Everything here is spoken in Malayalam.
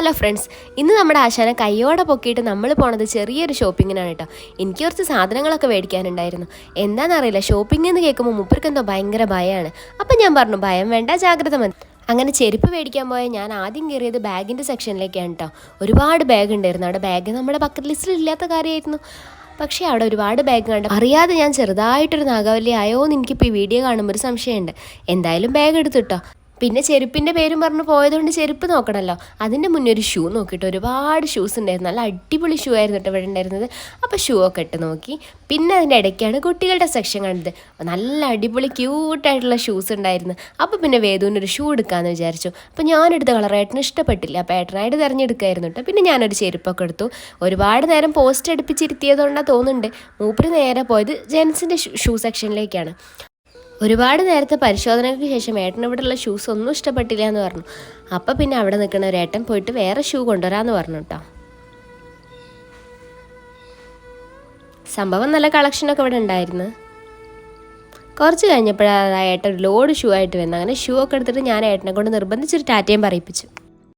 ഹലോ ഫ്രണ്ട്സ്, ഇന്ന് നമ്മുടെ ആശാനെ കയ്യോടെ പൊക്കിയിട്ട് നമ്മൾ പോണത് ചെറിയൊരു ഷോപ്പിങ്ങിനാണ് കേട്ടോ. എനിക്ക് കുറച്ച് സാധനങ്ങളൊക്കെ മേടിക്കാനുണ്ടായിരുന്നു. എന്താണെന്നറിയില്ല, ഷോപ്പിംഗ് എന്ന് കേൾക്കുമ്പോൾ മൂപ്പർക്ക് എന്തോ ഭയങ്കര ഭയമാണ്. അപ്പം ഞാൻ പറഞ്ഞു, ഭയം വേണ്ട, ജാഗ്രത മതി. അങ്ങനെ ചെരുപ്പ് മേടിക്കാൻ പോയ ഞാൻ ആദ്യം കയറിയത് ബാഗിൻ്റെ സെക്ഷനിലേക്കാണ് കേട്ടോ. ഒരുപാട് ബാഗ് ഉണ്ടായിരുന്നു അവിടെ. ബാഗ് നമ്മുടെ ബക്കറ്റ് ലിസ്റ്റിൽ ഇല്ലാത്ത കാര്യമായിരുന്നു. പക്ഷേ അവിടെ ഒരുപാട് ബാഗ് കണ്ടു. അറിയാതെ ഞാൻ ചെറുതായിട്ടൊരു നാഗവല്ലി ആയോ എന്ന് എനിക്കിപ്പോൾ ഈ വീഡിയോ കാണുമ്പോൾ ഒരു സംശയമുണ്ട്. എന്തായാലും ബാഗ് എടുത്തിട്ടോ. പിന്നെ ചെരുപ്പിൻ്റെ പേരും പറഞ്ഞ് പോയതുകൊണ്ട് ചെരുപ്പ് നോക്കണമല്ലോ. അതിൻ്റെ മുന്നേ ഒരു ഷൂ നോക്കിയിട്ട് ഒരുപാട് ഷൂസ് ഉണ്ടായിരുന്നു. നല്ല അടിപൊളി ഷൂ ആയിരുന്നു കേട്ടോ ഇവിടെ ഉണ്ടായിരുന്നത്. അപ്പോൾ ഷൂ ഒക്കെ ഇട്ട് നോക്കി. പിന്നെ അതിൻ്റെ ഇടയ്ക്കാണ് കുട്ടികളുടെ സെക്ഷൻ കണ്ടത്. നല്ല അടിപൊളി ക്യൂട്ടായിട്ടുള്ള ഷൂസ് ഉണ്ടായിരുന്നു. അപ്പോൾ പിന്നെ വേദുവിനൊരു ഷൂ എടുക്കാമെന്ന് വിചാരിച്ചു. അപ്പോൾ ഞാനെടുത്ത കളർ ഏട്ടന് ഇഷ്ടപ്പെട്ടില്ല. അപ്പോൾ ഏട്ടനായിട്ട് തിരഞ്ഞെടുക്കായിരുന്നു കേട്ടോ. പിന്നെ ഞാനൊരു ചെരുപ്പൊക്കെ എടുത്തു. ഒരുപാട് നേരം പോസ്റ്റ് അടുപ്പിച്ചിരുത്തിയതുകൊണ്ടാണ് തോന്നുന്നുണ്ട് മൂപ്പര് നേരെ പോയത് ജെൻസിൻ്റെ ഷൂ സെക്ഷനിലേക്കാണ്. ഒരുപാട് നേരത്തെ പരിശോധനയ്ക്ക് ശേഷം ഏട്ടൻ ഇവിടെയുള്ള ഷൂസ് ഒന്നും ഇഷ്ടപ്പെട്ടില്ല എന്ന് പറഞ്ഞു. അപ്പം പിന്നെ അവിടെ നിൽക്കുന്ന ഒരു ഏട്ടൻ പോയിട്ട് വേറെ ഷൂ കൊണ്ടുവരാമെന്ന് പറഞ്ഞു കേട്ടോ. സംഭവം നല്ല കളക്ഷനൊക്കെ ഇവിടെ ഉണ്ടായിരുന്നു. കുറച്ച് കഴിഞ്ഞപ്പോഴാണ് ഏട്ടൻ ഒരു ലോഡ് ഷൂ ആയിട്ട് വരുന്നത്. അങ്ങനെ ഷൂ ഒക്കെ എടുത്തിട്ട് ഞാൻ ഏട്ടനെ കൊണ്ട് നിർബന്ധിച്ചൊരു ടാറ്റയും പറയിപ്പിച്ചു.